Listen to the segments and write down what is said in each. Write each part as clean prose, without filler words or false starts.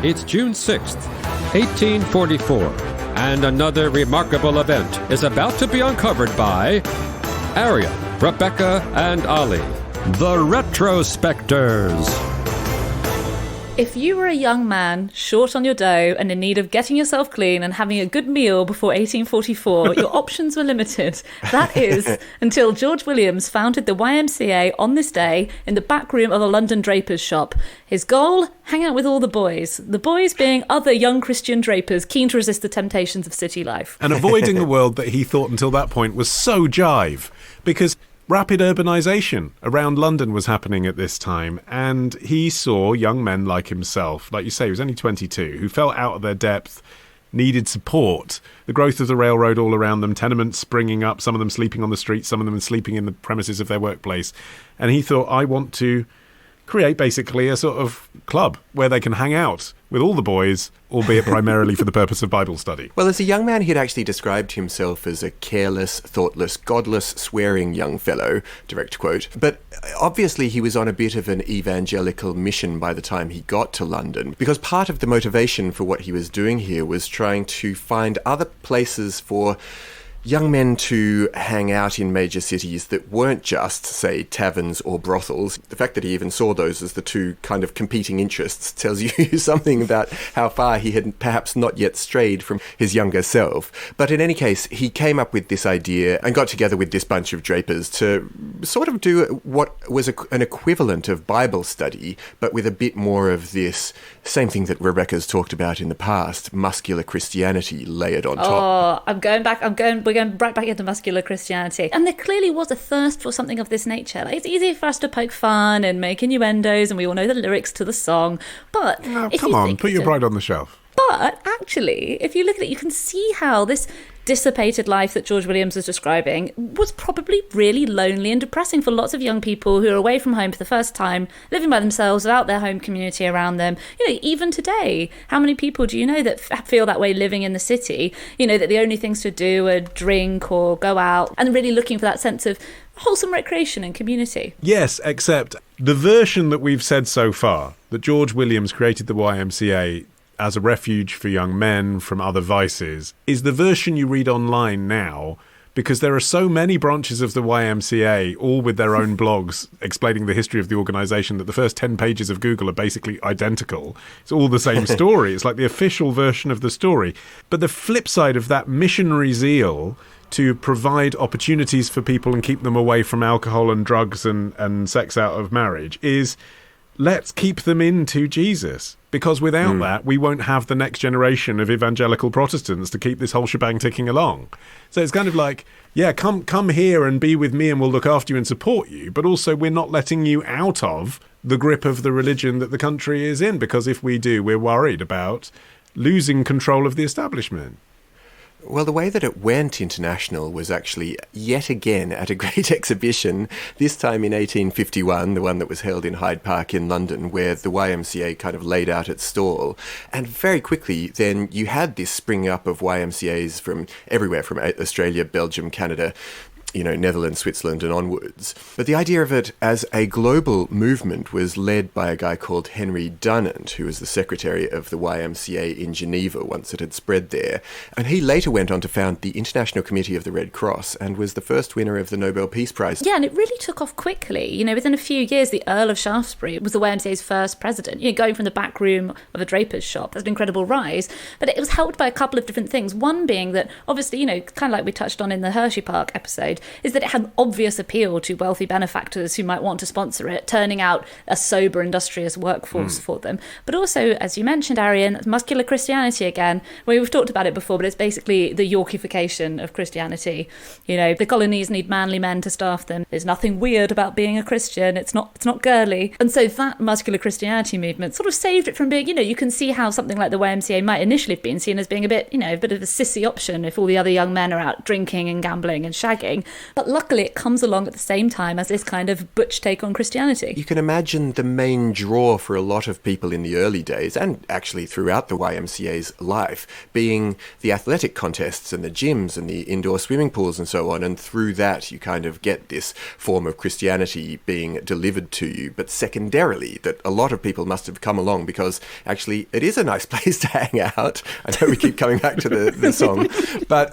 It's June 6th, 1844, and another remarkable event is about to be uncovered by Arion, Rebecca, and Olly, the Retrospectors. If you were a young man, short on your dough, and in need of getting yourself clean and having a good meal before 1844, your options were limited. That is, until George Williams founded the YMCA on this day in the back room of a London draper's shop. His goal? Hang out with all the boys being other young Christian drapers keen to resist the temptations of city life. And avoiding a world that he thought until that point was so jive, because rapid urbanization around London was happening at this time, and he saw young men like himself, like you say, he was only 22, who felt out of their depth, needed support. The growth of the railroad all around them, tenements springing up, some of them sleeping on the streets, some of them sleeping in the premises of their workplace. And he thought, I want to create basically a sort of club where they can hang out with all the boys, albeit primarily for the purpose of Bible study. Well, as a young man, he'd actually described himself as a careless, thoughtless, godless, swearing young fellow, direct quote. But obviously he was on a bit of an evangelical mission by the time he got to London, because part of the motivation for what he was doing here was trying to find other places for young men to hang out in major cities that weren't just, say, taverns or brothels. The fact that he even saw those as the two kind of competing interests tells you something about how far he had perhaps not yet strayed from his younger self. But in any case, he came up with this idea and got together with this bunch of drapers to sort of do what was an equivalent of Bible study, but with a bit more of this same thing that Rebecca's talked about in the past, muscular Christianity layered on top. We're going right back into muscular Christianity. And there clearly was a thirst for something of this nature. Like, it's easy for us to poke fun and make innuendos, and we all know the lyrics to the song. But come on, put your pride on the shelf. But actually, if you look at it, you can see how this dissipated life that George Williams was describing was probably really lonely and depressing for lots of young people who are away from home for the first time, living by themselves without their home community around them. You know, even today, how many people do you know that feel that way living in the city? You know, that the only things to do are drink or go out, and really looking for that sense of wholesome recreation and community. Yes, except the version that we've said so far, that George Williams created the YMCA as a refuge for young men from other vices, is the version you read online now, because there are so many branches of the YMCA, all with their own blogs explaining the history of the organisation, that the first 10 pages of Google are basically identical. It's all the same story. It's like the official version of the story. But the flip side of that missionary zeal to provide opportunities for people and keep them away from alcohol and drugs and sex out of marriage is, let's keep them into Jesus. Because without that, we won't have the next generation of evangelical Protestants to keep this whole shebang ticking along. So it's kind of like, yeah, come here and be with me and we'll look after you and support you. But also we're not letting you out of the grip of the religion that the country is in. Because if we do, we're worried about losing control of the establishment. Well, the way that it went international was actually yet again at a great exhibition, this time in 1851, the one that was held in Hyde Park in London, where the YMCA kind of laid out its stall. And very quickly, then, you had this spring up of YMCAs from everywhere, from Australia, Belgium, Canada, Netherlands, Switzerland and onwards. But the idea of it as a global movement was led by a guy called Henry Dunant, who was the secretary of the YMCA in Geneva once it had spread there. And he later went on to found the International Committee of the Red Cross and was the first winner of the Nobel Peace Prize. Yeah, and it really took off quickly. Within a few years, the Earl of Shaftesbury was the YMCA's first president. Going from the back room of a draper's shop, that's an incredible rise. But it was helped by a couple of different things. One being that, obviously, kind of like we touched on in the Hershey Park episode, is that it had an obvious appeal to wealthy benefactors who might want to sponsor it, turning out a sober, industrious workforce for them. But also, as you mentioned, Arion, muscular Christianity again. We've talked about it before, but it's basically the Yorkification of Christianity. The colonies need manly men to staff them. There's nothing weird about being a Christian. It's not girly. And so that muscular Christianity movement sort of saved it from being, you can see how something like the YMCA might initially have been seen as being a bit of a sissy option if all the other young men are out drinking and gambling and shagging. thing. But luckily it comes along at the same time as this kind of butch take on Christianity. You can imagine the main draw for a lot of people in the early days, and actually throughout the YMCA's life, being the athletic contests and the gyms and the indoor swimming pools and so on. And through that, you kind of get this form of Christianity being delivered to you. But secondarily, that a lot of people must have come along because actually it is a nice place to hang out. I know we keep coming back to the song, but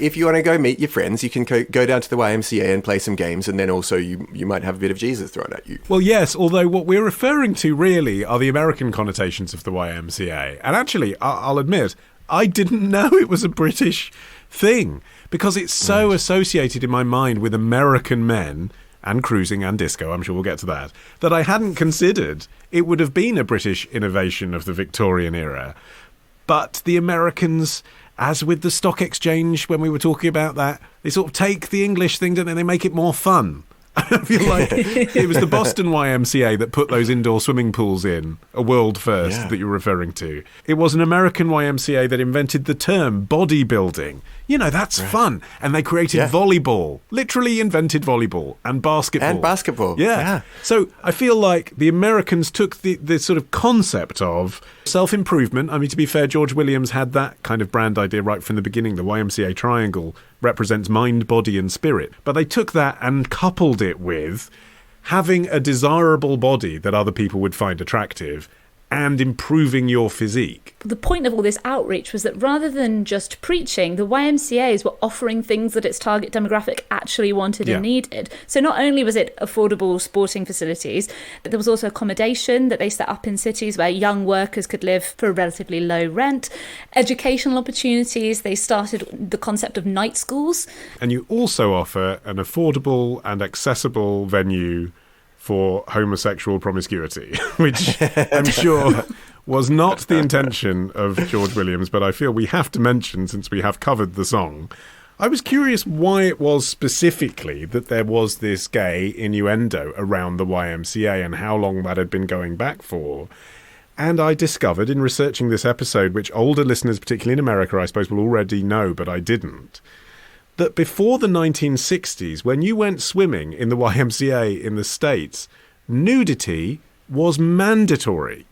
if you want to go meet your friends, you can go down to the YMCA and play some games, and then also you might have a bit of Jesus thrown at you. Well, yes, although what we're referring to really are the American connotations of the YMCA. And actually, I'll admit, I didn't know it was a British thing because it's so associated in my mind with American men and cruising and disco, I'm sure we'll get to that I hadn't considered it would have been a British innovation of the Victorian era. But the Americans, as with the stock exchange when we were talking about that, they sort of take the English thing and then they make it more fun. I feel like it was the Boston YMCA that put those indoor swimming pools in, a world first that you're referring to. It was an American YMCA that invented the term bodybuilding. You know, that's fun. And they created volleyball, literally invented volleyball and basketball. Yeah. So I feel like the Americans took the sort of concept of self-improvement. I mean, to be fair, George Williams had that kind of brand idea right from the beginning. The YMCA triangle represents mind, body and spirit. But they took that and coupled it with having a desirable body that other people would find attractive and improving your physique. The point of all this outreach was that rather than just preaching, the YMCAs were offering things that its target demographic actually wanted and needed. So not only was it affordable sporting facilities, but there was also accommodation that they set up in cities where young workers could live for a relatively low rent, educational opportunities. They started the concept of night schools. And you also offer an affordable and accessible venue for homosexual promiscuity, which I'm sure was not the intention of George Williams, but I feel we have to mention since we have covered the song. I was curious why it was specifically that there was this gay innuendo around the YMCA and how long that had been going back for. And I discovered in researching this episode, which older listeners, particularly in America, I suppose will already know, but I didn't, that before the 1960s, when you went swimming in the YMCA in the States, nudity was mandatory.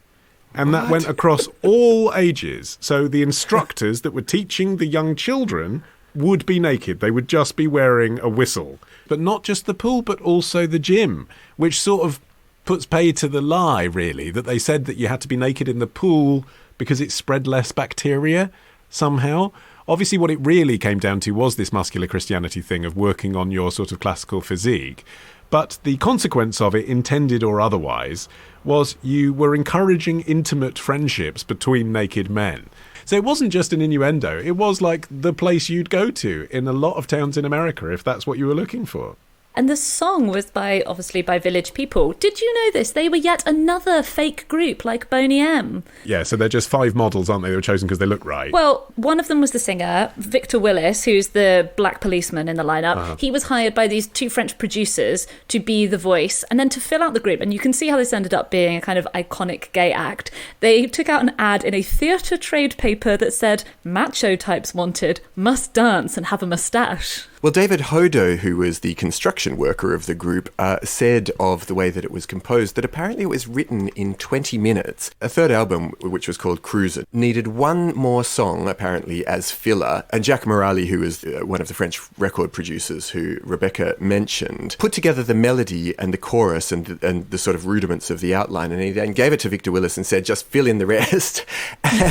And that went across all ages. So the instructors that were teaching the young children would be naked. They would just be wearing a whistle. But not just the pool, but also the gym, which sort of puts pay to the lie, really, that they said that you had to be naked in the pool because it spread less bacteria somehow. Obviously, what it really came down to was this muscular Christianity thing of working on your sort of classical physique. But the consequence of it, intended or otherwise, was you were encouraging intimate friendships between naked men. So it wasn't just an innuendo. It was like the place you'd go to in a lot of towns in America if that's what you were looking for. And the song was obviously by village people. Did you know this? They were yet another fake group like Boney M. Yeah, so they're just 5 models, aren't they? They were chosen because they look right. Well, one of them was the singer, Victor Willis, who's the black policeman in the lineup. He was hired by these 2 French producers to be the voice and then to fill out the group. And you can see how this ended up being a kind of iconic gay act. They took out an ad in a theatre trade paper that said, "Macho types wanted, must dance and have a moustache." Well, David Hodo, who was the construction worker of the group, said of the way that it was composed that apparently it was written in 20 minutes. A third album, which was called Cruiser, needed one more song, apparently, as filler. And Jacques Morali, who was one of the French record producers who Rebecca mentioned, put together the melody and the chorus and the sort of rudiments of the outline. And he then gave it to Victor Willis and said, just fill in the rest.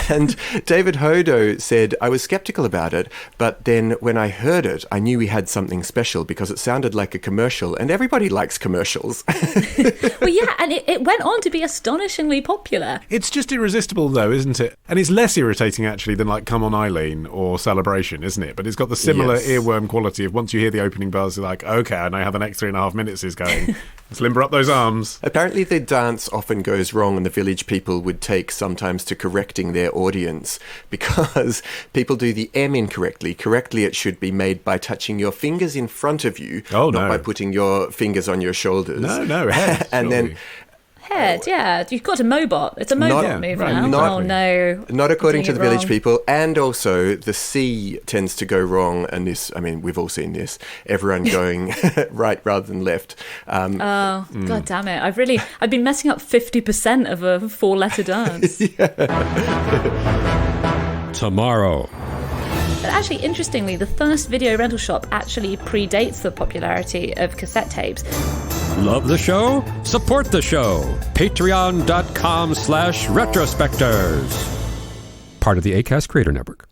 And David Hodo said, I was skeptical about it, but then when I heard it, I knew we had something special because it sounded like a commercial, and everybody likes commercials. Well, yeah, and it went on to be astonishingly popular. It's just irresistible, though, isn't it? And it's less irritating, actually, than like Come On Eileen or Celebration, isn't it? But it's got the similar earworm quality of once you hear the opening bars, you're like, okay, I know how the next 3.5 minutes is going. Let's limber up those arms. Apparently the dance often goes wrong, and the village people would take sometimes to correcting their audience because people do the M incorrectly. Correctly, it should be made by touching your fingers in front of you, not by putting your fingers on your shoulders. No, head, and then Head, yeah. You've got a Mobot. It's a Mobot movie now. Not- Oh, no. Not according to Getting the it village wrong. people. And also, the C tends to go wrong. And this, I mean, we've all seen this. Everyone going right rather than left. God damn it. I've been messing up 50% of a 4-letter dance. Tomorrow. But actually, interestingly, the first video rental shop actually predates the popularity of cassette tapes. Love the show? Support the show. Patreon.com/retrospectors. Part of the Acast Creator Network.